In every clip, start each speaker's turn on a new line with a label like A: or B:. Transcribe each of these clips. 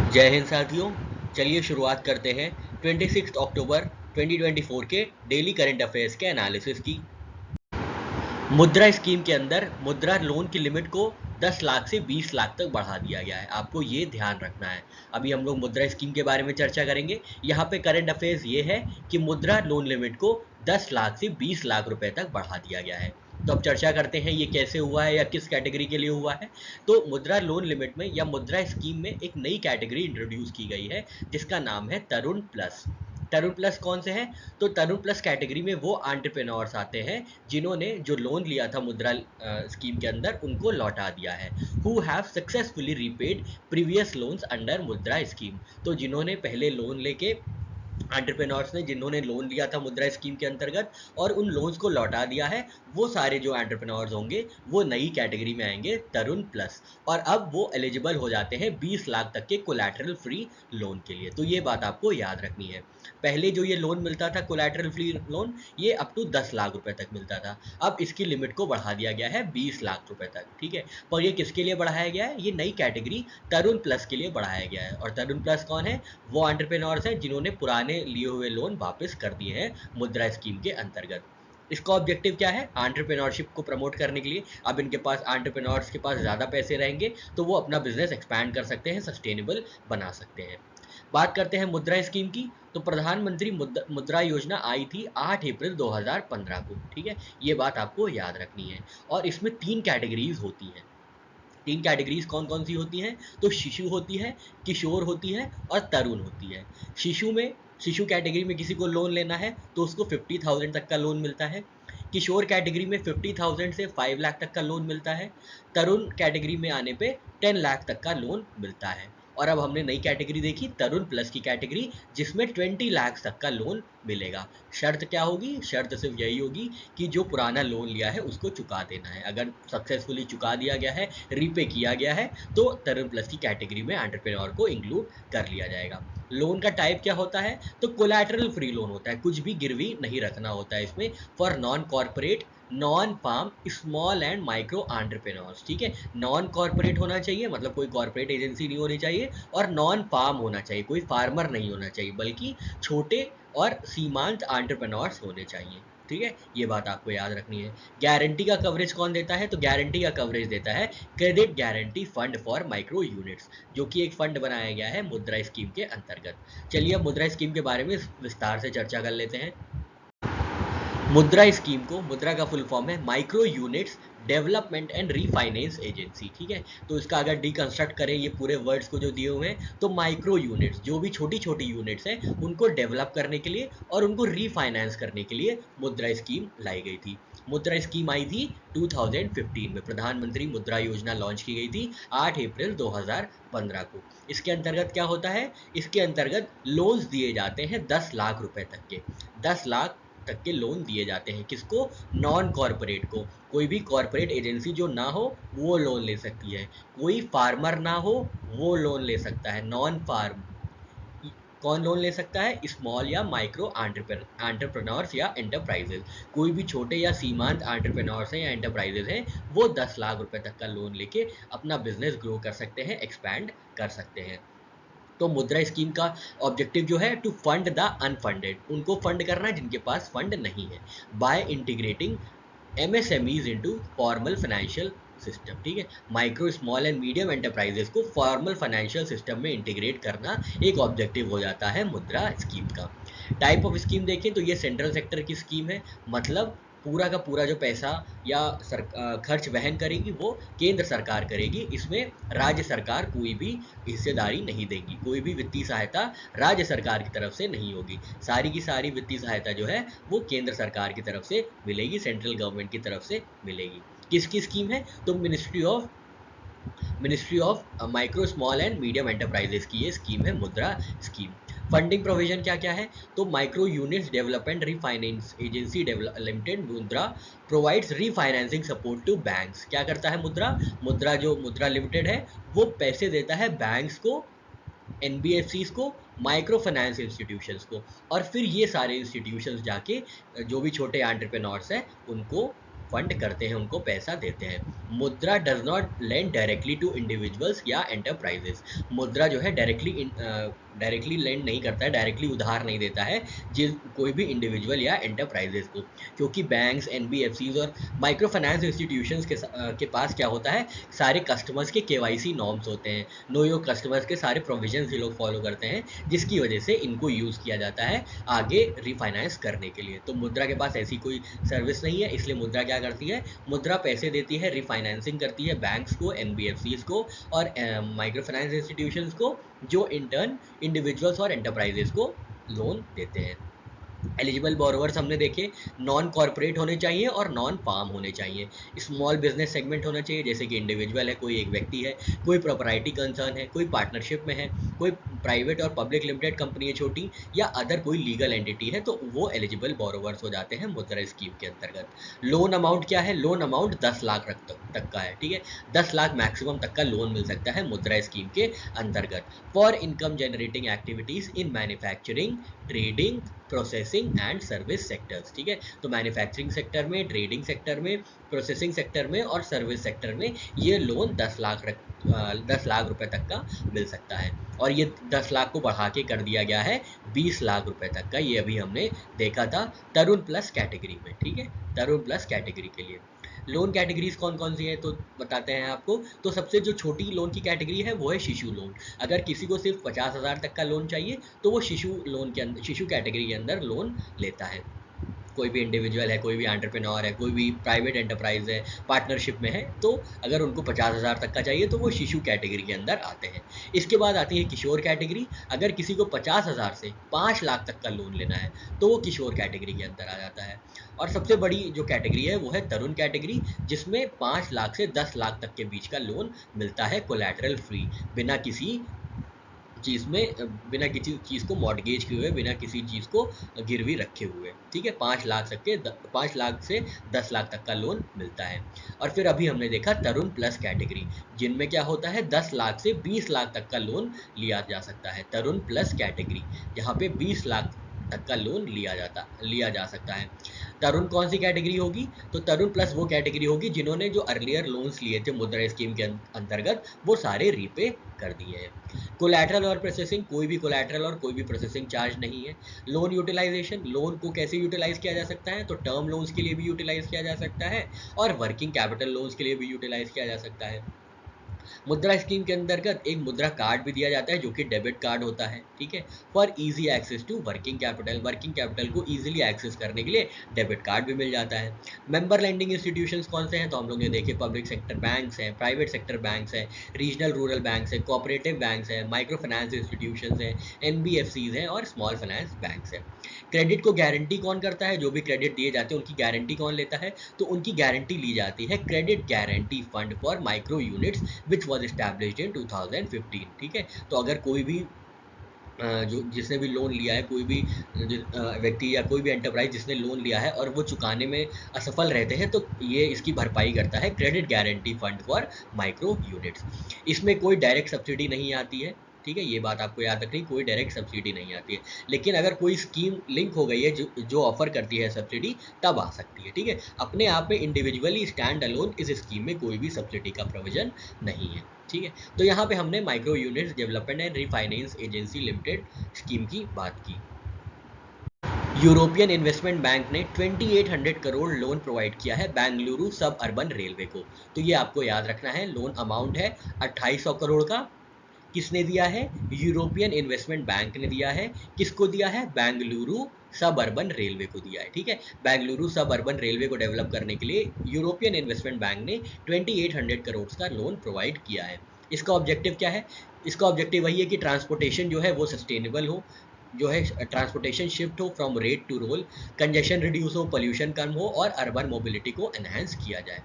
A: जय हिंद साथियों। चलिए शुरुआत करते हैं 26 अक्टूबर 2024 के डेली करंट अफेयर्स के एनालिसिस की। मुद्रा स्कीम के अंदर मुद्रा लोन की लिमिट को 10 लाख से 20 लाख तक बढ़ा दिया गया है। आपको ये ध्यान रखना है। अभी हम लोग मुद्रा स्कीम के बारे में चर्चा करेंगे। यहाँ पे करंट अफेयर्स ये है कि मुद्रा लोन लिमिट को 10 लाख से 20 लाख रुपए तक बढ़ा दिया गया है। तो अब चर्चा करते हैं ये कैसे हुआ है या किस कैटेगरी के लिए हुआ है। तो मुद्रा लोन लिमिट में या मुद्रा स्कीम में एक नई कैटेगरी इंट्रोड्यूस की गई है जिसका नाम है तरुण प्लस। तरुण प्लस कौन से हैं? तो तरुण प्लस कैटेगरी में वो एंटरप्रेन्योर्स आते हैं जिन्होंने जो लोन लिया था मुद्रा स्कीम के अंदर उनको लौटा दिया है। Who have successfully repaid previous loans under मुद्रा स्कीम। तो जिन्होंने पहले लोन लेके एंटरप्रेन्योर्स ने जिन्होंने लोन लिया था मुद्रा स्कीम के अंतर्गत और उन लोन्स को लौटा दिया है, वो सारे जो एंटरप्रेन्योर्स होंगे वो नई कैटेगरी में आएंगे तरुण प्लस। और अब वो एलिजिबल हो जाते हैं 20 लाख तक के कोलैटरल फ्री लोन के लिए। तो ये बात आपको याद रखनी है। पहले जो ये लोन मिलता था कोलैटरल फ्री लोन, ये अप टू 10 लाख रुपए तक मिलता था। अब इसकी लिमिट को बढ़ा दिया गया है 20 लाख रुपए तक। ठीक है, पर ये किसके लिए बढ़ाया गया है? ये नई कैटेगरी तरुण प्लस के लिए बढ़ाया गया है। और तरुण प्लस कौन है? वो एंटरप्रेन्योर्स हैं जिन्होंने पुराने लिए हुए लोन वापस कर दिए हैं मुद्रा स्कीम के अंतर्गत। इसका ऑब्जेक्टिव क्या है? एंटरप्रेन्योरशिप को प्रमोट करने के लिए। अब इनके पास एंटरप्रेन्योर्स के पास ज़्यादा पैसे रहेंगे तो वो अपना बिजनेस एक्सपैंड कर सकते हैं, सस्टेनेबल बना सकते हैं। बात करते हैं मुद्रा स्कीम की। तो प्रधानमंत्री मुद्रा योजना आई थी 8 अप्रैल 2015 को। ठीक है, ये बात आपको याद रखनी है। और इसमें 3 कैटेगरीज होती हैं। 3 कैटेगरीज कौन कौन सी होती हैं? तो शिशु होती है, किशोर होती है और तरुण होती है। शिशु कैटेगरी में किसी को लोन लेना है तो उसको 50,000 तक का लोन मिलता है। किशोर कैटेगरी में 50,000 से 5 लाख तक का लोन मिलता है। तरुण कैटेगरी में आने पे 10 लाख तक का लोन मिलता है। और अब हमने नई कैटेगरी देखी तरुण प्लस की कैटेगरी, जिसमें 20 लाख तक का लोन मिलेगा। शर्त क्या होगी? शर्त सिर्फ यही होगी कि जो पुराना लोन लिया है उसको चुका देना है। अगर सक्सेसफुली चुका दिया गया है, रीपे किया गया है, तो तरुण प्लस की कैटेगरी में एंटरप्रेन्योर को इंक्लूड कर लिया जाएगा। लोन का टाइप क्या होता है? तो कोलैटरल फ्री लोन होता है, कुछ भी गिरवी नहीं रखना होता है इसमें। For non corporate, non farm, small and micro entrepreneurs. ठीक है, नॉन कॉर्पोरेट होना चाहिए, मतलब कोई कॉर्पोरेट एजेंसी नहीं होनी चाहिए, और नॉन फार्म होना चाहिए, कोई फार्मर नहीं होना चाहिए, बल्कि छोटे और सीमांत एंटरप्रेन्योर्स होने चाहिए। ठीक है, ये बात आपको याद रखनी है। गारंटी का कवरेज कौन देता है? तो गारंटी का कवरेज देता है credit guarantee fund for micro units, जो कि एक फंड बनाया गया है मुद्रा स्कीम के अंतर्गत। चलिए अब मुद्रा स्कीम के बारे में विस्तार से चर्चा कर लेते हैं। मुद्रा स्कीम को, मुद्रा का फुल फॉर्म है micro units development and refinance agency. ठीक है, तो इसका अगर डीकंस्ट्रक्ट करें ये पूरे वर्ड्स को जो दिए हुए हैं, तो माइक्रो यूनिट्स, जो भी छोटी छोटी यूनिट्स हैं, उनको डेवलप करने के लिए और उनको रीफाइनेंस करने के लिए मुद्रा स्कीम लाई गई थी। मुद्रा स्कीम आई थी 2015 में। प्रधानमंत्री मुद्रा योजना लॉन्च की गई थी 8 अप्रैल 2015 को। इसके अंतर्गत क्या होता है? इसके अंतर्गत लोन्स दिए जाते हैं 10 लाख रुपए तक के। 10 लाख तक के लोन दिए जाते हैं। किसको? नॉन कॉर्पोरेट को। कोई भी कॉर्पोरेट एजेंसी जो ना हो वो लोन ले सकती है। कोई फार्मर ना हो वो लोन ले सकता है। नॉन फार्म कौन लोन ले सकता है? स्मॉल या माइक्रो एंटरप्रेन्योर्स या एंटरप्राइजेज। कोई भी छोटे या सीमांत एंटरप्रेन्योर्स हैं या एंटरप्राइजेज हैं, वो 10 लाख रुपए तक का लोन लेके अपना बिजनेस ग्रो कर सकते हैं, एक्सपैंड कर सकते हैं। तो मुद्रा स्कीम का ऑब्जेक्टिव जो है टू फंड द अनफंडेड, उनको फंड करना है जिनके पास फंड नहीं है, by integrating MSMEs into formal financial system. ठीक है, micro small and medium enterprises को फॉर्मल फाइनेंशियल सिस्टम में इंटीग्रेट करना एक ऑब्जेक्टिव हो जाता है मुद्रा स्कीम का। टाइप ऑफ स्कीम देखें तो ये सेंट्रल सेक्टर की स्कीम है, मतलब पूरा का पूरा जो पैसा या खर्च वहन करेगी वो केंद्र सरकार करेगी। इसमें राज्य सरकार कोई भी हिस्सेदारी नहीं देगी, कोई भी वित्तीय सहायता राज्य सरकार की तरफ से नहीं होगी। सारी की सारी वित्तीय सहायता जो है वो केंद्र सरकार की तरफ से मिलेगी, सेंट्रल गवर्नमेंट की तरफ से मिलेगी। किसकी स्कीम है? तो ministry of micro small and medium enterprises की ये स्कीम है मुद्रा स्कीम। फंडिंग प्रोविजन क्या क्या है? तो micro units development refinance agency limited Mudra provides refinancing support to banks. क्या करता है मुद्रा? जो मुद्रा लिमिटेड है वो पैसे देता है बैंक्स को, एनबीएफसीज को, माइक्रो फाइनेंस इंस्टीट्यूशंस को, और फिर ये सारे इंस्टीट्यूशंस जाके जो भी छोटे एंटरप्रेन्योर्स हैं उनको फंड करते हैं, उनको पैसा देते हैं। Mudra does not lend directly to individuals या एंटरप्राइजेस। मुद्रा जो है डायरेक्टली लेंड नहीं करता है, डायरेक्टली उधार नहीं देता है कोई भी इंडिविजुअल या एंटरप्राइजेस को, क्योंकि बैंक्स, एनबीएफसीज और माइक्रो फाइनेंस इंस्टीट्यूशंस के पास क्या होता है, सारे कस्टमर्स के केवाईसी नॉर्म्स होते हैं, नो योर कस्टमर्स के सारे प्रोविजंस ये लोग फॉलो करते हैं, जिसकी वजह से इनको यूज़ किया जाता है आगे रिफाइनेंस करने के लिए। तो मुद्रा के पास ऐसी कोई सर्विस नहीं है, इसलिए मुद्रा क्या करती है, मुद्रा पैसे देती है, रिफाइनेंसिंग करती है बैंक्स को, एनबीएफसीज को और माइक्रो फाइनेंस इंस्टीट्यूशंस को, जो इंटर्न इंडिविजुअल्स और एंटरप्राइजेस को लोन देते हैं। एलिजिबल बोरोवर्स हमने देखे, नॉन कॉर्पोरेट होने चाहिए और नॉन फार्म होने चाहिए। स्मॉल बिजनेस सेगमेंट होना चाहिए, जैसे कि इंडिविजुअल है, कोई एक व्यक्ति है, कोई प्रोपराइटी कंसर्न है, कोई पार्टनरशिप में है, कोई प्राइवेट और पब्लिक लिमिटेड कंपनी है छोटी, या अदर कोई लीगल एंटिटी है, तो वो एलिजिबल बोरोवर्स हो जाते हैं मुद्रा स्कीम के अंतर्गत। लोन अमाउंट क्या है, लोन अमाउंट 10 लाख तक का है, ठीक है, 10 लाख मैक्सिमम तक का लोन मिल सकता है मुद्रा स्कीम के अंतर्गत for income generating activities in manufacturing, trading, processing and service sectors. ठीक है, तो मैन्युफैक्चरिंग सेक्टर में, ट्रेडिंग सेक्टर में, प्रोसेसिंग सेक्टर में और सर्विस सेक्टर में ये लोन 10 लाख रुपए तक का मिल सकता है। और ये 10 लाख को बढ़ा के कर दिया गया है 20 लाख रुपए तक का, ये अभी हमने देखा था तरुण प्लस कैटेगरी में। ठीक है, तरुण प्लस कैटेगरी के लिए लोन कैटेगरीज कौन कौन सी है तो बताते हैं आपको। तो सबसे जो छोटी लोन की कैटेगरी है वो है शिशु लोन। अगर किसी को सिर्फ 50,000 तक का लोन चाहिए तो वो शिशु कैटेगरी के अंदर लोन लेता है। कोई भी इंडिविजुअल है, कोई भी एंटरप्रेन्योर है, कोई भी प्राइवेट एंटरप्राइज है, पार्टनरशिप में है, तो अगर उनको 50,000 तक का चाहिए तो वो शिशु कैटेगरी के अंदर आते हैं। इसके बाद आती है किशोर कैटेगरी। अगर किसी को 50,000 से 5 लाख तक का लोन लेना है तो वो किशोर कैटेगरी के अंदर आ जाता है। और सबसे बड़ी जो कैटेगरी है वो है तरुण कैटेगरी, जिसमें 5 लाख से 10 लाख तक के बीच का लोन मिलता है कोलैटरल फ्री, बिना किसी चीज़ को मॉर्गेज किए हुए, बिना किसी चीज़ को गिरवी रखे हुए। ठीक है, 5 लाख से 10 लाख तक का लोन मिलता है। और फिर अभी हमने देखा तरुण प्लस कैटेगरी, जिनमें क्या होता है 10 लाख से 20 लाख तक का लोन लिया जा सकता है। तरुण प्लस कैटेगरी, जहाँ पे 20 लाख तक का लोन लिया जा सकता है। तरुण कौन सी कैटेगरी होगी, तो तरुण प्लस वो कैटेगरी होगी जिन्होंने जो अर्लियर लोन्स लिए थे मुद्रा स्कीम के अंतर्गत वो सारे रीपे कर दिए हैं। कोलैटरल और प्रोसेसिंग, कोई भी कोलैटरल और कोई भी प्रोसेसिंग चार्ज नहीं है। लोन यूटिलाइजेशन, लोन को कैसे यूटिलाइज किया जा सकता है, तो टर्म लोन्स के लिए भी यूटिलाइज किया जा सकता है और वर्किंग कैपिटल लोन्स के लिए भी यूटिलाइज किया जा सकता है। मुद्रा स्कीम के अंतर्गत एक मुद्रा कार्ड भी दिया जाता है जो कि डेबिट कार्ड होता है। ठीक है, for easy access to working capital को इजीली एक्सेस करने के लिए डेबिट कार्ड भी मिल जाता है। मेंबर लेंडिंग इंस्टीट्यूशंस कौन से हैं, तो हम लोग ने देखे पब्लिक सेक्टर बैंक्स हैं, प्राइवेट सेक्टर बैंक्स हैं, रीजनल रूरल बैंक्स हैं, कोऑपरेटिव बैंक्स हैं, माइक्रो फाइनेंस इंस्टीट्यूशंस हैं, एनबीएफसीज हैं और स्मॉल फाइनेंस बैंक्स हैं। क्रेडिट को गारंटी कौन करता है, जो भी क्रेडिट दिए जाते हैं उनकी गारंटी कौन लेता है, तो उनकी गारंटी ली जाती है credit guarantee fund for micro units which was established in 2015। ठीक है, तो अगर कोई भी जो जिसने भी लोन लिया है, कोई भी व्यक्ति या कोई भी एंटरप्राइज जिसने लोन लिया है और वो चुकाने में असफल रहते हैं, तो ये इसकी भरपाई करता है credit guarantee fund for micro units. इसमें कोई डायरेक्ट सब्सिडी नहीं आती है। ठीक है, ये बात आपको याद रखनी, कोई डायरेक्ट सब्सिडी नहीं आती है, लेकिन अगर कोई स्कीम लिंक हो गई है जो ऑफर करती है सब्सिडी, तब आ सकती है। ठीक है, अपने आप में इंडिविजुअली स्टैंड अलोन इस स्कीम में कोई भी सब्सिडी का प्रोविजन नहीं है। ठीक है, तो यहाँ पे हमने micro units development and refinance agency limited scheme की बात की। यूरोपियन इन्वेस्टमेंट बैंक ने 2800 करोड़ लोन प्रोवाइड किया है बेंगलुरु सब अर्बन रेलवे को। तो ये आपको याद रखना है, लोन अमाउंट है 2800 करोड़ का। किसने दिया है, यूरोपियन इन्वेस्टमेंट बैंक ने दिया है। किसको दिया है, बेंगलुरु सब अर्बन रेलवे को दिया है। ठीक है, बेंगलुरु सब अर्बन रेलवे को डेवलप करने के लिए यूरोपियन इन्वेस्टमेंट बैंक ने 2800 करोड़ का लोन प्रोवाइड किया है। इसका ऑब्जेक्टिव क्या है, इसका ऑब्जेक्टिव वही है कि ट्रांसपोर्टेशन जो है वो सस्टेनेबल हो, जो है ट्रांसपोर्टेशन शिफ्ट हो from rate to role, congestion reduce हो, पोल्यूशन कम हो और अर्बन मोबिलिटी को एनहांस किया जाए।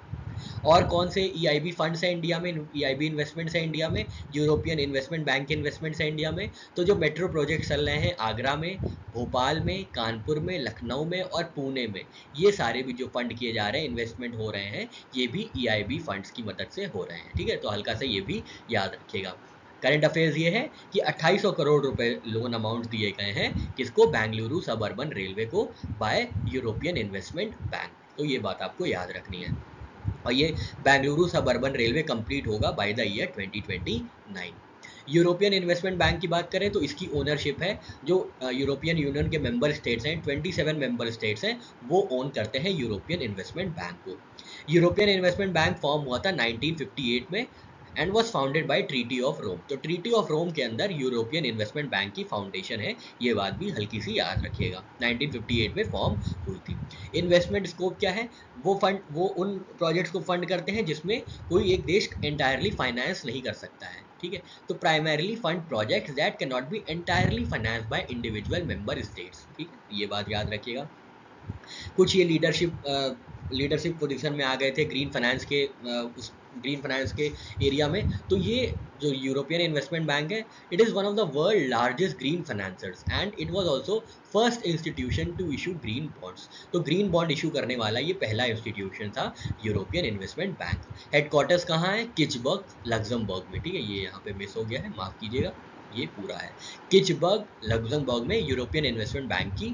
A: और कौन से ईआईबी फंड्स हैं इंडिया में, ईआईबी इन्वेस्टमेंट्स हैं इंडिया में, यूरोपियन इन्वेस्टमेंट बैंक के इन्वेस्टमेंट्स हैं इंडिया में। तो जो मेट्रो प्रोजेक्ट चल रहे हैं आगरा में, भोपाल में, कानपुर में, लखनऊ में और पुणे में, ये सारे भी जो फंड किए जा रहे हैं, इन्वेस्टमेंट हो रहे हैं, ये भी ईआईबी फंड्स की मदद से हो रहे हैं। ठीक है, तो हल्का सा ये भी याद रखिएगा। करंट अफेयर्स ये है कि 2800 करोड़ रुपए लोन अमाउंट दिए गए हैं किसको, बेंगलुरु सब अर्बन रेलवे को बाय यूरोपियन इन्वेस्टमेंट बैंक। तो ये बात आपको याद रखनी है। और ये बेंगलुरु सबअर्बन रेलवे कंप्लीट होगा by the year 2029। European investment bank की बात करें तो इसकी ओनरशिप है जो यूरोपियन यूनियन के मेंबर स्टेट्स हैं, 27 मेंबर स्टेट्स हैं, वो ओन करते हैं यूरोपियन इन्वेस्टमेंट बैंक को। यूरोपियन इन्वेस्टमेंट बैंक फॉर्म हुआ था 1958 में and was founded by treaty of Rome. तो ट्रीटी ऑफ रोम के अंदर यूरोपियन इन्वेस्टमेंट बैंक की फाउंडेशन है, ये बात भी हल्की सी याद रखिएगा। 1958 में फॉर्म हुई थी। इन्वेस्टमेंट स्कोप क्या है? वो उन प्रोजेक्ट्स को फंड करते हैं जिसमें कोई एक देश एंटायरली फाइनेंस नहीं कर सकता है, ठीक है। तो primarily fund projects that can not be entirely financed by individual member states, ठीक है, ये बात याद रखिएगा। कुछ ये लीडरशिप पोजीशन में आ गए थे उस ग्रीन फाइनेंस के एरिया में। तो ये जो यूरोपियन इन्वेस्टमेंट बैंक है, it is one of the world largest green financers and it was also first institution to issue green bonds. तो ग्रीन बॉन्ड इशू करने वाला ये पहला इंस्टीट्यूशन था, यूरोपियन इन्वेस्टमेंट बैंक। हेडक्वार्टर्स कहाँ है? किचबर्ग लग्जमबर्ग में, ठीक है, ये यहाँ पे मिस हो गया है, माफ़ कीजिएगा, ये पूरा है। किचबर्ग लग्जमबर्ग में यूरोपियन इन्वेस्टमेंट बैंक की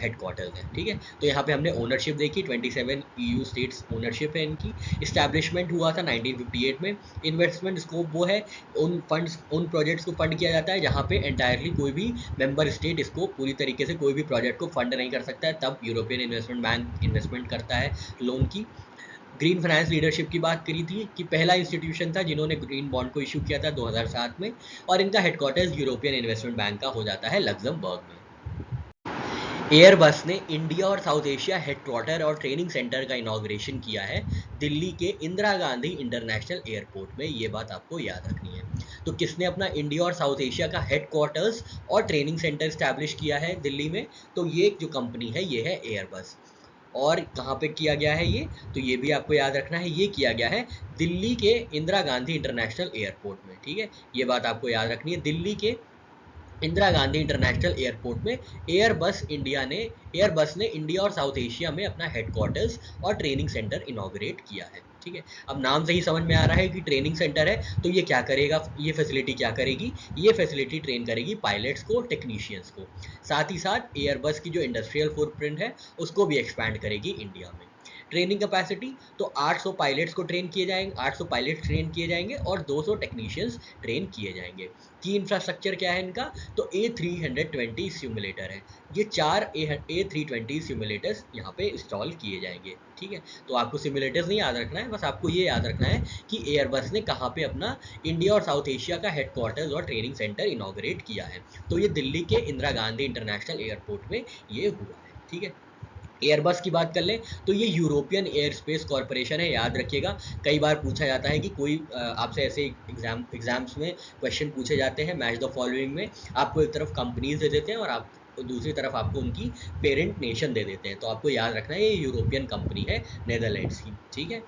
A: हेडक्वार्टर्स है, ठीक है। तो यहाँ पे हमने ओनरशिप देखी, 27 EU स्टेट्स ओनरशिप है इनकी। इस्टेब्लिशमेंट हुआ था 1958 में। इन्वेस्टमेंट स्कोप वो है, उन प्रोजेक्ट्स को फंड किया जाता है जहाँ पे एंटायरली कोई भी मेंबर स्टेट इसको पूरी तरीके से कोई भी प्रोजेक्ट को फंड नहीं कर सकता है, तब यूरोपियन इन्वेस्टमेंट बैंक इन्वेस्टमेंट करता है लोन की। ग्रीन फाइनेंस लीडरशिप की बात करी थी कि पहला इंस्टीट्यूशन था जिन्होंने ग्रीन बॉन्ड को इशू किया था 2007 में, और इनका हेडक्वार्टर्स यूरोपियन इन्वेस्टमेंट बैंक का हो जाता है लग्जमबर्ग में। एयरबस ने इंडिया और साउथ एशिया हेडक्वार्टर और ट्रेनिंग सेंटर का इनॉग्रेशन किया है दिल्ली के इंदिरा गांधी इंटरनेशनल एयरपोर्ट में, ये बात आपको याद रखनी है। तो किसने अपना इंडिया और साउथ एशिया का हेडक्वार्टर्स और ट्रेनिंग सेंटर स्टैब्लिश किया है दिल्ली में? तो ये जो कंपनी है ये है एयरबस। और कहाँ पे किया गया है ये? तो ये भी आपको याद रखना है, ये किया गया है दिल्ली के इंदिरा गांधी इंटरनेशनल एयरपोर्ट में, ठीक है, ये बात आपको याद रखनी है। दिल्ली के इंदिरा गांधी इंटरनेशनल एयरपोर्ट में एयरबस ने इंडिया और साउथ एशिया में अपना हेडक्वार्टर्स और ट्रेनिंग सेंटर इनॉग्रेट किया है, ठीक है। अब नाम से ही समझ में आ रहा है कि ट्रेनिंग सेंटर है, तो ये क्या करेगा, ये फैसिलिटी क्या करेगी? ये फैसिलिटी ट्रेन करेगी पायलट्स को, टेक्नीशियंस को। साथ ही साथ एयरबस की जो इंडस्ट्रियल फुटप्रिंट है उसको भी एक्सपैंड करेगी इंडिया में। ट्रेनिंग कैपेसिटी, तो 800 पायलट्स को ट्रेन किए जाएंगे, 800 पायलट्स ट्रेन किए जाएंगे और 200 टेक्नीशियंस ट्रेन किए जाएंगे। की इंफ्रास्ट्रक्चर क्या है इनका? तो A320 सिमुलेटर है, ये 4 A320 सिमुलेटर्स यहाँ पे इंस्टॉल किए जाएंगे, ठीक है। तो आपको सिमुलेटर्स नहीं याद रखना है, बस आपको ये याद रखना है कि एयरबस ने कहाँ पे अपना इंडिया और साउथ एशिया का हेडक्वार्टर्स और ट्रेनिंग सेंटर इनॉग्रेट किया है। तो ये दिल्ली के इंदिरा गांधी इंटरनेशनल एयरपोर्ट में ये हुआ है, ठीक है। एयरबस की बात कर लें तो ये यूरोपियन एयर स्पेस कॉरपोरेशन है, याद रखिएगा। कई बार पूछा जाता है कि कोई आपसे ऐसे एग्जाम्स में क्वेश्चन पूछे जाते हैं, मैच द फॉलोइंग में आपको एक तरफ कंपनीज दे देते हैं और आप दूसरी तरफ आपको उनकी पेरेंट नेशन दे देते हैं। तो आपको याद रखना है ये यूरोपियन कंपनी है, नेदरलैंड्स की, ठीक है।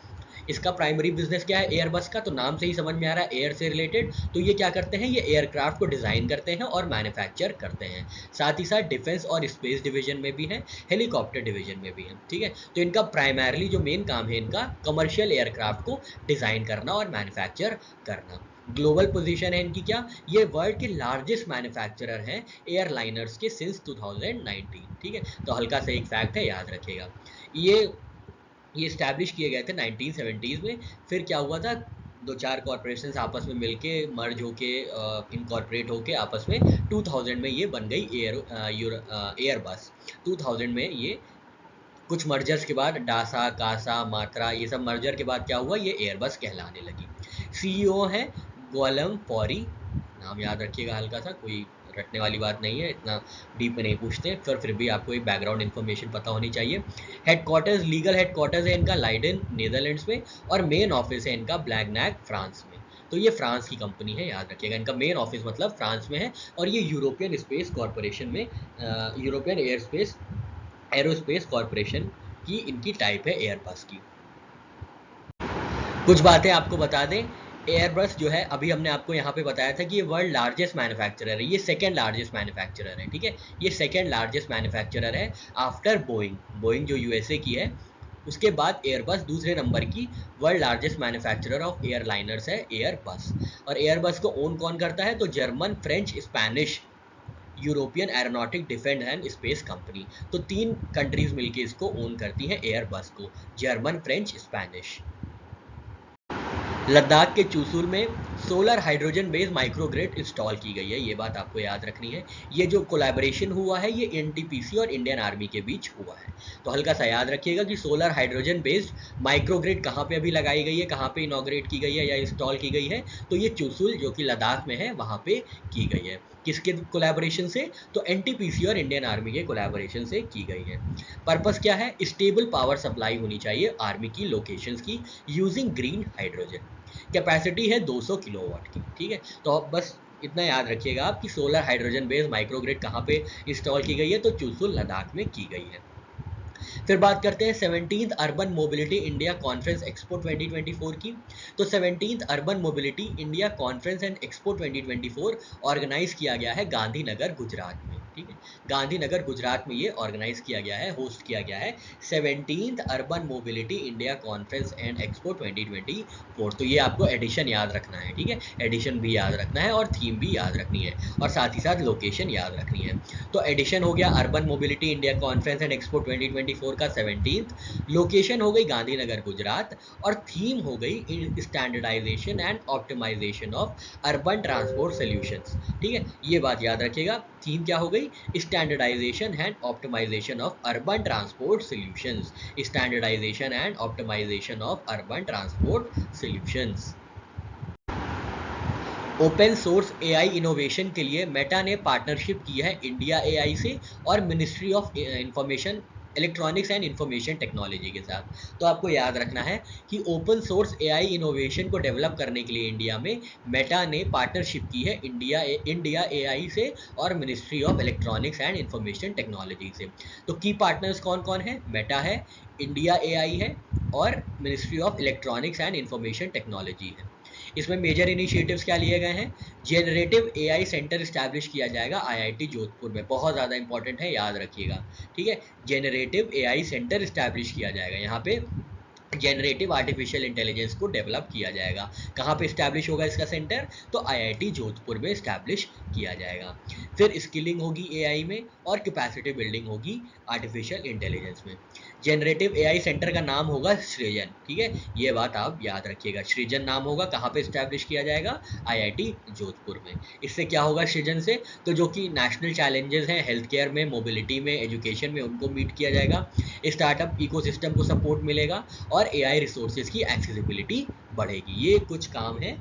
A: इसका प्राइमरी बिजनेस क्या है एयरबस का? तो नाम से ही समझ में आ रहा है, एयर से रिलेटेड। तो ये क्या करते हैं? ये एयरक्राफ्ट को डिज़ाइन करते हैं और मैन्युफैक्चर करते हैं। साथ ही साथ डिफेंस और स्पेस डिवीजन में भी है, हेलीकॉप्टर डिवीजन में भी है, ठीक है। तो इनका प्राइमरली जो मेन काम है इनका कमर्शियल एयरक्राफ्ट को डिज़ाइन करना और मैन्युफैक्चर करना। ग्लोबल पोजीशन है इनकी क्या? ये वर्ल्ड के लार्जेस्ट मैन्युफैक्चरर हैं एयरलाइनर्स के सिंस 2019, ठीक है। तो हल्का सा एक फैक्ट है, याद रखिएगा। ये इस्टेब्लिश किए गए थे 1970s में। फिर क्या हुआ था, दो चार कॉरपोरेशंस आपस में मिलके मर्ज होके इनकॉर्पोरेट होके आपस में 2000 में ये बन गई एयरबस। 2000 में ये कुछ मर्जर्स के बाद डासा, कासा, मात्रा, ये सब मर्जर के बाद क्या हुआ, ये एयरबस कहलाने लगी। CEO है गोलम पौरी, नाम याद रखिएगा हल्का सा, कोई रटने वाली बात नहीं है, इतना डीप में नहीं पूछते, फिर भी आपको एक बैकग्राउंड इन्फॉर्मेशन पता होनी चाहिए। हेडक्वार्टर्स, लीगल हेडक्वार्टर्स है इनका लाइडन नेदरलैंड्स में और मेन ऑफिस है इनका ब्लैकनैक फ्रांस में। तो ये फ्रांस की कंपनी है, याद रखिएगा, इनका मेन ऑफिस मतलब फ्रांस में है। और ये यूरोपियन स्पेस कॉरपोरेशन में यूरोपियन एरोस्पेस कॉरपोरेशन की इनकी टाइप है एयरबस की। कुछ बातें आपको बता दें, एयरबस जो है अभी हमने आपको यहाँ पे बताया था कि ये वर्ल्ड लार्जेस्ट मैन्युफैक्चरर है, ये सेकंड लार्जेस्ट मैन्युफैक्चरर है, ठीक है। ये सेकंड लार्जेस्ट मैन्युफैक्चरर है आफ्टर बोइंग जो USA की है। उसके बाद एयरबस दूसरे नंबर की world largest manufacturer of airliners है एयरबस। और एयरबस को ओन कौन करता है? तो German, French, Spanish European aeronautic defence and space company. तो 3 कंट्रीज मिलकर इसको ओन करती हैं एयरबस को, जर्मन, फ्रेंच, स्पेनिश। लद्दाख के चूसुल में solar hydrogen based microgrid install की गई है, ये बात आपको याद रखनी है। ये जो कोलैबोरेशन हुआ है ये एनटीपीसी और इंडियन आर्मी के बीच हुआ है। तो हल्का सा याद रखिएगा कि सोलर हाइड्रोजन बेस्ड माइक्रोग्रिड कहाँ पे अभी लगाई गई है, कहाँ पे इनॉग्रेट की गई है या इंस्टॉल की गई है, तो ये चूसुल जो कि लद्दाख में है वहाँ पे की गई है। किसके कोलैबोरेशन से? तो एनटीपीसी और इंडियन आर्मी के कोलैबोरेशन से की गई है। पर्पस क्या है? स्टेबल पावर सप्लाई होनी चाहिए आर्मी की लोकेशंस की यूजिंग ग्रीन हाइड्रोजन। कैपेसिटी है 200 किलोवाट की, ठीक है। तो अब बस इतना याद रखिएगा आप कि सोलर हाइड्रोजन बेस्ड माइक्रोग्रिड कहाँ पे इंस्टॉल की गई है, तो चूसुल लद्दाख में की गई है। फिर बात करते हैं 17th urban mobility India conference expo 2024 की। तो 17th urban mobility India conference and expo 2024 organise किया गया है गांधीनगर गुजरात में, ठीक है। गांधीनगर गुजरात में ये ऑर्गेनाइज किया गया है, होस्ट किया गया है 17th urban mobility India conference and expo 2024। तो ये आपको एडिशन याद रखना है, ठीक है, एडिशन भी याद रखना है और थीम भी याद रखनी है और साथ ही साथ लोकेशन याद रखनी है। तो एडिशन हो गया urban mobility India conference and expo 2024 का 17th, लोकेशन हो गई गांधीनगर गुजरात और थीम हो गई standardisation and optimisation of urban transport solutions, ठीक है। ये बात याद रखिएगा, थीम क्या हो गई? Standardisation and optimisation of urban transport solutions, standardisation and optimisation of urban transport solutions. Open source AI innovation के लिए मेटा ने पार्टनरशिप की है इंडिया एआई से और ministry of information electronics and information technology के साथ। तो आपको याद रखना है कि ओपन सोर्स एआई इनोवेशन को डेवलप करने के लिए इंडिया में मेटा ने पार्टनरशिप की है इंडिया एआई से और ministry of electronics and information technology से। तो की पार्टनर्स कौन कौन है? मेटा है, इंडिया एआई है और ministry of electronics and information technology है। इसमें मेजर इनिशिएटिव्स क्या लिए गए हैं? जेनरेटिव एआई सेंटर इस्टेब्लिश किया जाएगा आईआईटी जोधपुर में, बहुत ज़्यादा इंपॉर्टेंट है, याद रखिएगा, ठीक है। जेनरेटिव एआई सेंटर इस्टेब्लिश किया जाएगा, यहाँ पे जेनरेटिव आर्टिफिशियल इंटेलिजेंस को डेवलप किया जाएगा। कहाँ पे इस्टेब्लिश होगा इसका सेंटर? तो आईआईटी जोधपुर में इस्टेब्लिश किया जाएगा। फिर स्किलिंग होगी एआई में और कैपेसिटी बिल्डिंग होगी आर्टिफिशियल इंटेलिजेंस में। जेनरेटिव एआई सेंटर का नाम होगा सृजन, ठीक है, ये बात आप याद रखिएगा, सृजन नाम होगा। कहाँ पे इस्टेब्लिश किया जाएगा? आईआईटी जोधपुर में। इससे क्या होगा सृजन से? तो जो कि नेशनल चैलेंजेस हैं हेल्थ केयर में, मोबिलिटी में, एजुकेशन में, उनको मीट किया जाएगा। स्टार्टअप इकोसिस्टम को सपोर्ट मिलेगा और एआई रिसोर्सेज की एक्सेसिबिलिटी बढ़ेगी। ये कुछ काम है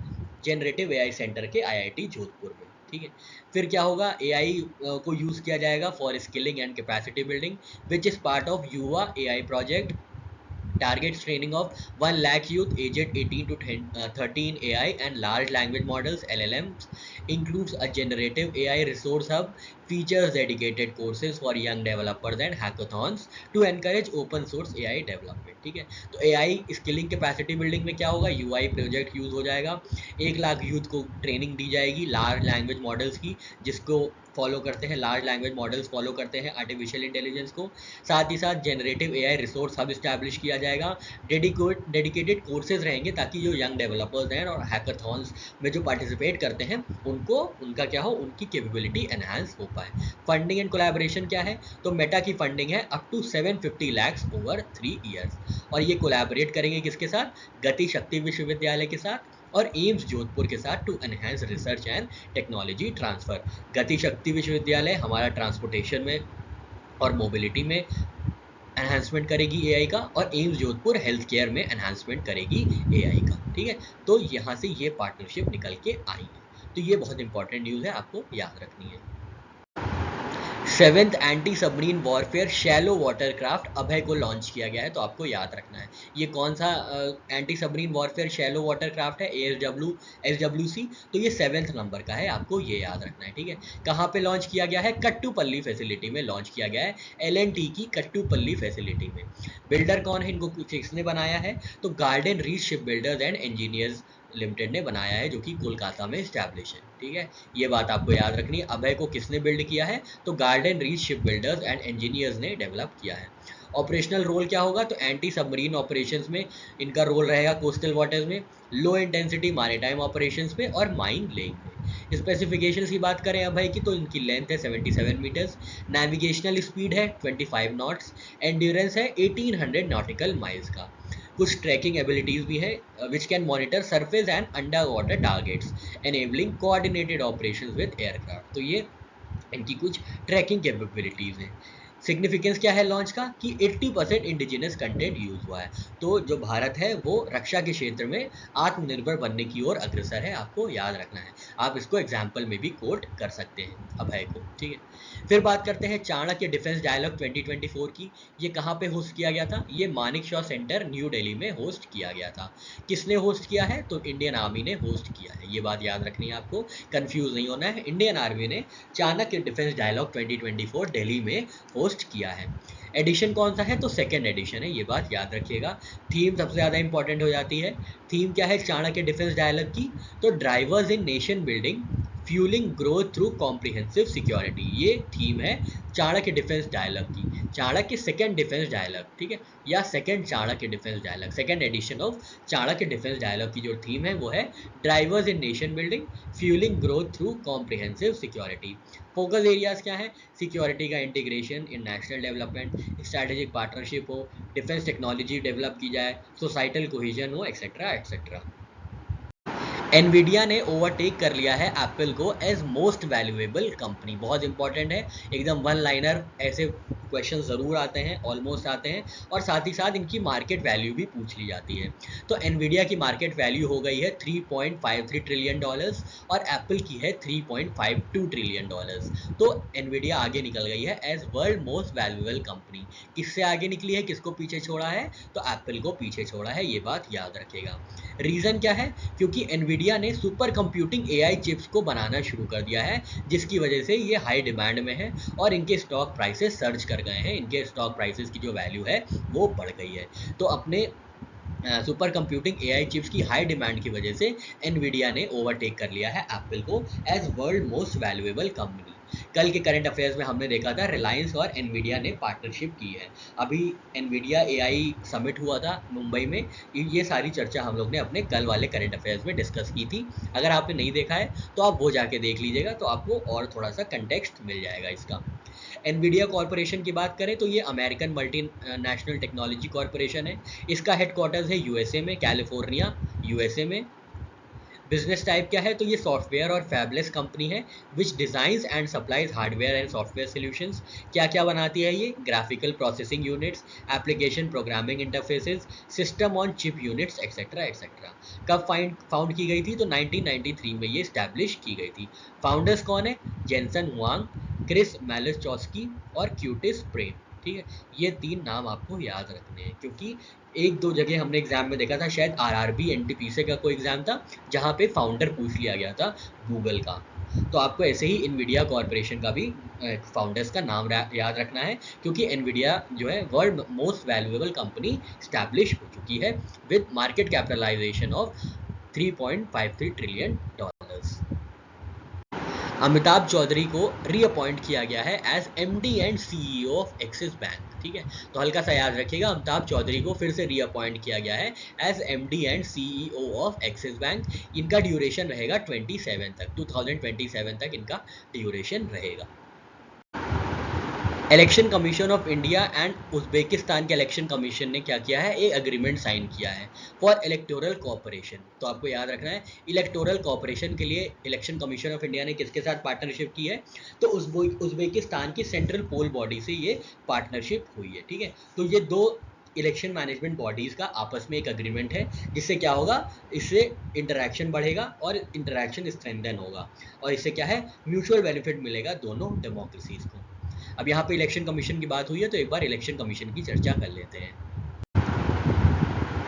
A: जेनरेटिव एआई सेंटर के आईआईटी जोधपुर में, ठीक है। फिर क्या होगा? एआई को यूज़ किया जाएगा for skilling and capacity building which is part of Yuva AI project targets training of 1 lakh youth aged 18 to 13 AI and large language models LLMs, includes a generative AI resource hub, features dedicated courses for young developers and hackathons to encourage open source AI development, ठीक है। तो AI skilling capacity building में क्या होगा? UI project use हो जाएगा, 1 lakh youth को training दी जाएगी लार्ज लैंग्वेज मॉडल्स की, जिसको फॉलो करते हैं लार्ज लैंग्वेज मॉडल्स फॉलो करते हैं आर्टिफिशियल इंटेलिजेंस को। साथ ही साथ generative AI resource hub establish किया जाएगा, डेडिकेटेड कोर्सेज रहेंगे ताकि जो यंग डेवलपर्स हैं और हैकाथॉन्स में जो पार्टिसिपेट करते हैं उनको उनका क्या हो, उनकी कैपेबिलिटी एनहांस हो पाए। फंडिंग एंड कोलैबोरेशन क्या है? तो मेटा की फंडिंग है up to 750 lakhs over 3 years और ये कोलैबोरेट करेंगे किसके साथ? गति शक्ति विश्वविद्यालय के साथ और एम्स जोधपुर के साथ to enhance research and technology transfer. Gati Shakti विश्वविद्यालय हमारा ट्रांसपोर्टेशन में और मोबिलिटी में एनहांसमेंट करेगी एआई का और एम्स जोधपुर हेल्थ केयर में एनहांसमेंट करेगी एआई का, ठीक है। तो यहाँ से ये पार्टनरशिप निकल के आई है। तो ये बहुत इंपॉर्टेंट न्यूज़ है, आपको याद रखनी है। 7th anti submarine warfare shallow watercraft Abhay को लॉन्च किया गया है, तो आपको याद रखना है ये कौन सा anti submarine warfare shallow watercraft है? एसडब्ल्यूसी। तो ये 7th नंबर का है, आपको ये याद रखना है, ठीक है। कहाँ पे लॉन्च किया गया है? कट्टुपल्ली फैसिलिटी में लॉन्च किया गया है, एलएनटी की कट्टुपल्ली फैसिलिटी में। बिल्डर कौन है? इनको किसने बनाया है? तो garden reach ship builders and engineers limited ने बनाया है, जो कि कोलकाता में इस्टेब्लिश है, ठीक है। ये बात आपको याद रखनी है। अभय को किसने बिल्ड किया है? तो garden reach ship builders and engineers ने डेवलप किया है। ऑपरेशनल रोल क्या होगा? तो एंटी सबमरीन ऑपरेशंस में इनका रोल रहेगा कोस्टल वाटर्स में, लो इंटेंसिटी मैरीटाइम ऑपरेशंस में और माइन लेइंग में। स्पेसिफिकेशंस की बात करें अब भाई की, तो इनकी लेंथ है 77 मीटर्स, नेविगेशनल स्पीड है 25 नॉट्स, एंड्योरेंस है 1800 नॉटिकल माइल्स का। कुछ ट्रैकिंग एबिलिटीज भी है, which can monitor surface and under water targets enabling coordinated operations with aircraft. तो ये इनकी कुछ ट्रैकिंग कैपेबिलिटीज हैं। सिग्निफिकेंस क्या है लॉन्च का कि 80% इंडिजिनस कंटेंट यूज हुआ है। तो जो भारत है वो रक्षा के क्षेत्र में आत्मनिर्भर बनने की ओर अग्रसर है, आपको याद रखना है। आप इसको एग्जाम्पल में भी कोट कर सकते हैं अभय को, ठीक है। फिर बात करते हैं चाणक्य डिफेंस डायलॉग 2024 की। ये कहाँ पे होस्ट किया गया था? ये मानिक शॉ सेंटर न्यू दिल्ली में होस्ट किया गया था। किसने होस्ट किया है? तो इंडियन आर्मी ने होस्ट किया है। ये बात याद रखनी है आपको, कंफ्यूज नहीं होना है। इंडियन आर्मी ने चाणक्य डिफेंस डायलॉग 2024 दिल्ली में होस्ट किया है। एडिशन कौन सा है? तो सेकेंड एडिशन है, ये बात याद रखिएगा। थीम सबसे ज़्यादा इंपॉर्टेंट हो जाती है। थीम क्या है चाणक्य डिफेंस डायलॉग की? तो drivers in nation building fuelling growth through comprehensive security. ये थीम है चाणक्य डिफेंस डायलॉग की, चाणक्य सेकेंड डिफेंस डायलॉग, ठीक है, या second Chanakya defence dialogue, second edition of Chanakya defence dialogue की जो थीम है वो है drivers in nation building fuelling growth through comprehensive security. Focus areas क्या है? सिक्योरिटी का integration in national development, strategic partnership हो, डिफेंस टेक्नोलॉजी डेवलप की जाए, सोसाइटल कोहिजन हो, एक्सेट्रा एक्सेट्रा। एनवीडिया ने ओवरटेक कर लिया है एप्पल को एज मोस्ट वैल्यूएबल कंपनी। बहुत इंपॉर्टेंट है, एकदम वन लाइनर ऐसे क्वेश्चन ज़रूर आते हैं, ऑलमोस्ट आते हैं, और साथ ही साथ इनकी मार्केट वैल्यू भी पूछ ली जाती है। तो एनवीडिया की मार्केट वैल्यू हो गई है $3.53 ट्रिलियन और एप्पल की है $3.52 ट्रिलियन। तो एनवीडिया आगे निकल गई है as world most valuable company. किससे आगे निकली है, किसको पीछे छोड़ा है? तो एप्पल को पीछे छोड़ा है, ये बात याद रखेगा। रीज़न क्या है? क्योंकि एनवीडिया ने सुपर कंप्यूटिंग एआई चिप्स को बनाना शुरू कर दिया है, जिसकी वजह से ये हाई डिमांड में है और इनके स्टॉक प्राइसेस सर्ज कर गए हैं। इनके स्टॉक प्राइसेस की जो वैल्यू है वो बढ़ गई है। तो अपने सुपर कंप्यूटिंग एआई चिप्स की हाई डिमांड की वजह से एनवीडिया ने ओवरटेक कर लिया है एप्पल को as world most valuable company. कल के करंट अफेयर्स में हमने देखा था रिलायंस और एनवीडिया ने पार्टनरशिप की है। अभी एनवीडिया एआई समिट हुआ था मुंबई में, ये सारी चर्चा हम लोग ने अपने कल वाले करंट अफेयर्स में डिस्कस की थी। अगर आपने नहीं देखा है तो आप वो जाके देख लीजिएगा, तो आपको और थोड़ा सा कंटेक्स्ट मिल जाएगा इसका। एनवीडिया कॉरपोरेशन की बात करें तो ये American multi national technology corporation है। इसका हेडक्वार्टर्स है यूएसए में, कैलिफोर्निया यूएसए में। बिजनेस टाइप क्या है? तो ये सॉफ्टवेयर और फैबलेस कंपनी है which designs and supplies hardware and software solutions. क्या क्या बनाती है ये? Graphical processing units, application programming interfaces, system on chip units, etcetera etcetera. कब फाउंड की गई थी? तो 1993 में ये स्टैब्लिश की गई थी। फाउंडर्स कौन है? जेनसन हुआंग, क्रिस मैलिचौस्की और क्यूटिस प्रेम, ठीक है। ये तीन नाम आपको याद रखने हैं, क्योंकि एक दो जगह हमने एग्जाम में देखा था, शायद आरआरबी एनटीपीसी का कोई एग्जाम था जहाँ पे फाउंडर पूछ लिया गया था गूगल का। तो आपको ऐसे ही इनवीडिया कॉरपोरेशन का भी फाउंडर्स का नाम याद रखना है, क्योंकि एनवीडिया जो है world most valuable company establish हो चुकी है with market capitalisation of $3.53 trillion. Amitabh Chaudhary को रीअपॉइंट किया गया है as MD and CEO of Axis Bank, ठीक है। तो हल्का सा याद रखिएगा, अमिताभ चौधरी को फिर से रीअपॉइंट किया गया है as MD and CEO of Axis Bank. इनका ड्यूरेशन रहेगा 2027 तक इनका ड्यूरेशन रहेगा। Election commission of India and Uzbekistan के इलेक्शन कमीशन ने क्या किया है? एक एग्रीमेंट साइन किया है फॉर इलेक्टोरल कोऑपरेशन। तो आपको याद रखना है, इलेक्टोरल कोऑपरेशन के लिए इलेक्शन कमीशन ऑफ इंडिया ने किसके साथ पार्टनरशिप की है? तो उज्बेकिस्तान की सेंट्रल पोल बॉडी से ये पार्टनरशिप हुई है, ठीक है। तो ये दो इलेक्शन मैनेजमेंट बॉडीज़ का आपस में एक अग्रीमेंट है, जिससे क्या होगा? इससे इंटरेक्शन बढ़ेगा और इंटरेक्शन स्ट्रेंथन होगा, और इससे क्या है? म्यूचुअल बेनिफिट मिलेगा दोनों डेमोक्रेसीज को। अब यहाँ पे इलेक्शन कमीशन की बात हुई है, तो एक बार इलेक्शन कमीशन की चर्चा कर लेते हैं।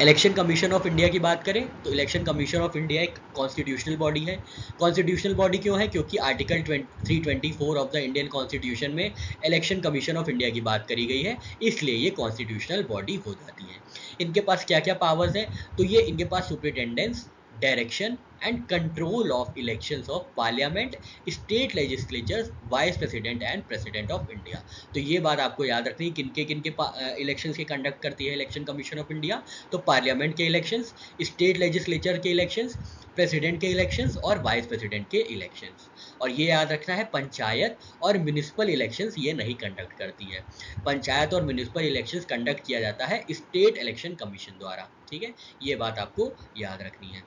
A: इलेक्शन कमीशन ऑफ इंडिया की बात करें तो इलेक्शन कमीशन ऑफ इंडिया एक कॉन्स्टिट्यूशनल बॉडी है। कॉन्स्टिट्यूशनल बॉडी क्यों है? क्योंकि article 324 of the Indian constitution में इलेक्शन कमीशन ऑफ इंडिया की बात करी गई है, इसलिए ये कॉन्स्टिट्यूशनल बॉडी हो जाती है। इनके पास क्या क्या पावर्स हैं? तो ये इनके पास superintendence, direction and control of elections of parliament, state legislatures, vice president and president of India. तो ये बात आपको याद रखनी है, किनके इलेक्शंस के कंडक्ट करती है इलेक्शन कमीशन ऑफ इंडिया? तो पार्लियामेंट के इलेक्शंस, स्टेट लेजिस्लेचर के इलेक्शंस, प्रेसिडेंट के इलेक्शंस और वाइस प्रेसिडेंट के इलेक्शंस। और ये याद रखना है, पंचायत और म्यूनिसिपल इलेक्शंस ये नहीं कंडक्ट करती है। पंचायत और म्यूनिसिपल इलेक्शंस कंडक्ट किया जाता है स्टेट इलेक्शन कमीशन द्वारा, ठीक है, ये बात आपको याद रखनी है।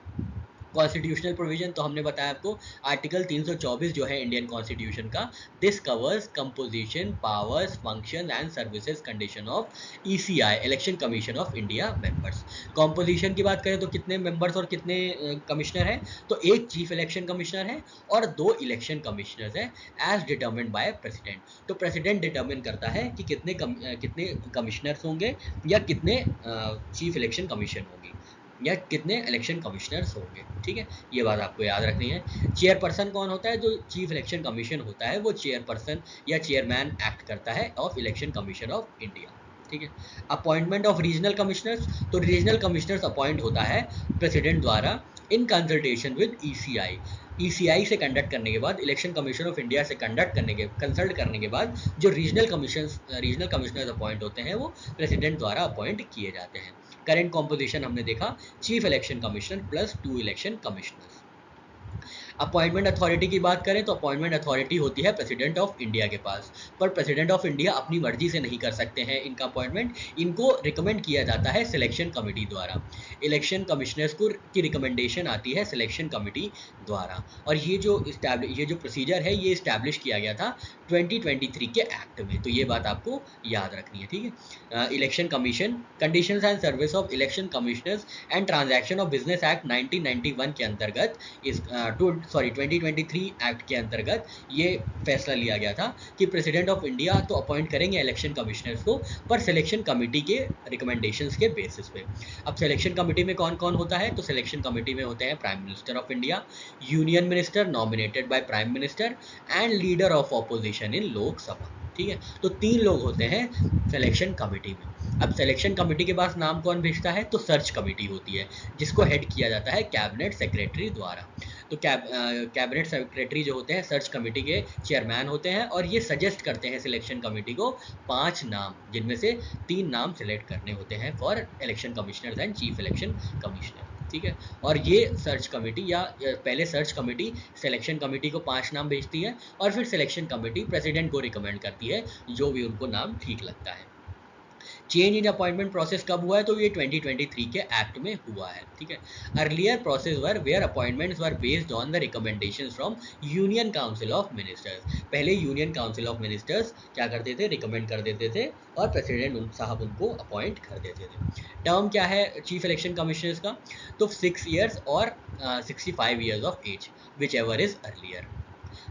A: कॉन्स्टिट्यूशनल प्रोविजन तो हमने बताया आपको, आर्टिकल 324 जो है इंडियन कॉन्स्टिट्यूशन का, this covers composition, powers, function and services condition of ECI, election commission of India members. Composition की बात करें तो कितने मेंबर्स और कितने कमिश्नर हैं, तो एक चीफ इलेक्शन कमिश्नर है और 2 इलेक्शन कमिश्नर्स हैं, एज डिटर्मिन्ड बाय प्रेसिडेंट। तो प्रेसिडेंट डिटर्मिन करता है कि कितने कमिश्नर्स होंगे या कितने चीफ इलेक्शन कमीशन होंगी या कितने इलेक्शन कमिश्नर्स होंगे, ठीक है, ये बात आपको याद रखनी है। चेयरपर्सन कौन होता है, जो चीफ इलेक्शन कमीशन होता है वो चेयरपर्सन या चेयरमैन एक्ट करता है of election commission of India, ठीक है। अपॉइंटमेंट ऑफ रीजनल कमिश्नर्स, तो रीजनल कमिश्नर्स अपॉइंट होता है प्रेसिडेंट द्वारा in consultation with ECI. ECI से कंडक्ट करने के बाद, इलेक्शन कमीशन ऑफ इंडिया से कंसल्ट करने के बाद जो रीजनल कमिश्नर्स अपॉइंट होते हैं वो प्रेसिडेंट द्वारा अपॉइंट किए जाते हैं। करेंट कॉम्पोजिशन हमने देखा, chief election commissioner plus 2 election commissioners. Appointment authority की बात करें तो अपॉइंटमेंट अथॉरिटी होती है प्रेसिडेंट ऑफ इंडिया के पास, पर प्रेसिडेंट ऑफ इंडिया अपनी मर्जी से नहीं कर सकते हैं इनका अपॉइंटमेंट, इनको रिकमेंड किया जाता है सिलेक्शन कमेटी द्वारा। इलेक्शन कमिश्नर्स को की रिकमेंडेशन आती है सिलेक्शन कमेटी द्वारा। और ये जो प्रोसीजर है ये इस्टेब्लिश किया गया था 2023 के एक्ट में, तो ये बात आपको याद रखनी है, ठीक है। Election commission, conditions and service of election commissioners and transaction of business act 1991 के अंतर्गत 2023 एक्ट के अंतर्गत ये फैसला लिया गया था कि प्रेसिडेंट ऑफ इंडिया तो अपॉइंट करेंगे इलेक्शन कमिश्नर्स को, पर सिलेक्शन कमेटी के रिकमेंडेशंस के बेसिस पे। अब सिलेक्शन कमेटी में कौन कौन होता है, तो सिलेक्शन कमेटी में होते हैं prime minister of India, union minister nominated by prime minister and leader of opposition इन लोकसभा, ठीक है। तो 3 लोग होते हैं सिलेक्शन कमेटी में। अब सिलेक्शन कमेटी के पास नाम कौन भेजता है, तो सर्च कमेटी होती है जिसको हेड किया जाता है कैबिनेट सेक्रेटरी द्वारा। तो कैबिनेट सेक्रेटरी जो होते हैं सर्च कमेटी के चेयरमैन होते हैं और ये सजेस्ट करते हैं सिलेक्शन कमेटी को 5 नाम, जिनमें से 3 नाम सिलेक्ट करने होते हैं for election commissioners and chief election commissioner, ठीक है। और ये सर्च कमेटी या पहले सर्च कमेटी सिलेक्शन कमेटी को 5 नाम भेजती है और फिर सिलेक्शन कमेटी प्रेसिडेंट को रिकमेंड करती है जो भी उनको नाम ठीक लगता है। चेंज इन अपॉइंटमेंट प्रोसेस कब हुआ है, तो ये 2023 के एक्ट में हुआ है, ठीक है। Earlier process were where appointments were based on the recommendations from union council of ministers. पहले यूनियन काउंसिल ऑफ मिनिस्टर्स क्या करते थे, रिकमेंड कर देते थे और प्रेसिडेंट साहब उनको अपॉइंट कर देते थे। टर्म क्या है चीफ इलेक्शन कमिश्नर्स का, तो 6 ईयर्स और 65 years of age, whichever is earlier.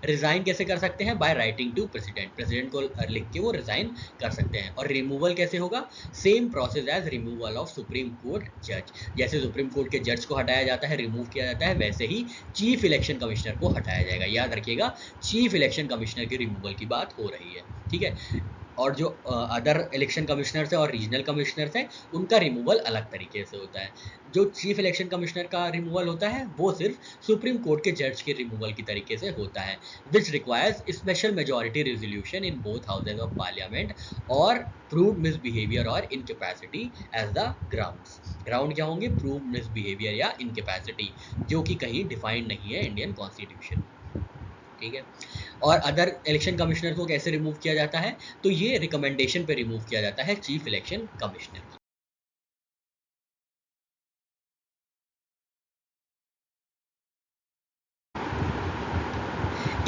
A: Resign कैसे कर सकते हैं, बाय राइटिंग टू प्रेसिडेंट को लिख के वो रिजाइन कर सकते हैं। और रिमूवल कैसे होगा, same process as removal of supreme court जज। जैसे सुप्रीम कोर्ट के जज को हटाया जाता है, रिमूव किया जाता है, वैसे ही चीफ इलेक्शन कमिश्नर को हटाया जाएगा। याद रखिएगा चीफ इलेक्शन कमिश्नर के रिमूवल की बात हो रही है, ठीक है। और जो अदर इलेक्शन कमिश्नर्स हैं और रीजनल कमिश्नर्स हैं उनका रिमूवल अलग तरीके से होता है। जो चीफ इलेक्शन कमिश्नर का रिमूवल होता है वो सिर्फ सुप्रीम कोर्ट के जज के रिमूवल की तरीके से होता है, which requires special majority resolution in both houses of parliament और प्रूव मिसबिहेवियर और incapacity as the grounds. Ground क्या होंगे, प्रूव मिसबिहेवियर या इनकैपेसिटी, जो कि कहीं डिफाइंड नहीं है इंडियन कॉन्स्टिट्यूशन, ठीक है। और अदर इलेक्शन कमिश्नर को कैसे रिमूव किया जाता है, तो ये रिकमेंडेशन पे रिमूव किया जाता है chief election commissioner.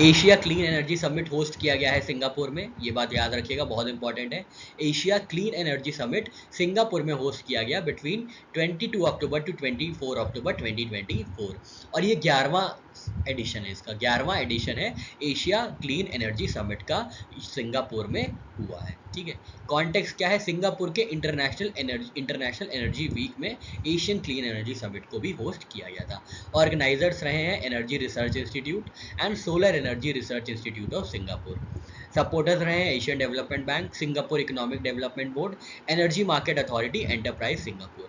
A: Asia clean energy summit host किया गया है सिंगापुर में, ये बात याद रखिएगा बहुत इंपॉर्टेंट है। Asia clean energy summit Singapore में होस्ट किया गया बिटवीन 22 अक्टूबर टू 24 अक्टूबर 2024 और ये 11वां एडिशन है, इसका 11वां एडिशन है एशिया क्लीन एनर्जी समिट का, सिंगापुर में हुआ है, ठीक है। कॉन्टेक्स्ट क्या है, सिंगापुर के इंटरनेशनल एनर्जी वीक में एशियन क्लीन एनर्जी समिट को भी होस्ट किया गया था। ऑर्गेनाइजर्स रहे हैं energy research institute and solar energy research institute of Singapore. Supporters रहे हैं Asian development bank, Singapore economic development board, energy market authority, enterprise Singapore.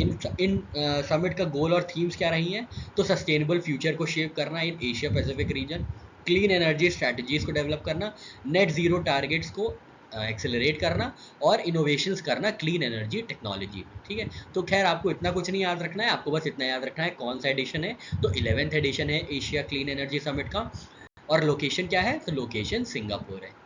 A: इन समिट का गोल और थीम्स क्या रही हैं, तो सस्टेनेबल फ्यूचर को शेप करना in Asia Pacific region, clean energy strategies को डेवलप करना, नेट जीरो टारगेट्स को एक्सेलरेट करना और इनोवेशंस करना क्लीन एनर्जी टेक्नोलॉजी में, ठीक है। तो खैर आपको इतना कुछ नहीं याद रखना है, आपको बस इतना याद रखना है कौन सा एडिशन है। तो 11th एडिशन है एशिया क्लीन एनर्जी समिट का, और लोकेशन क्या है, तो लोकेशन सिंगापुर है।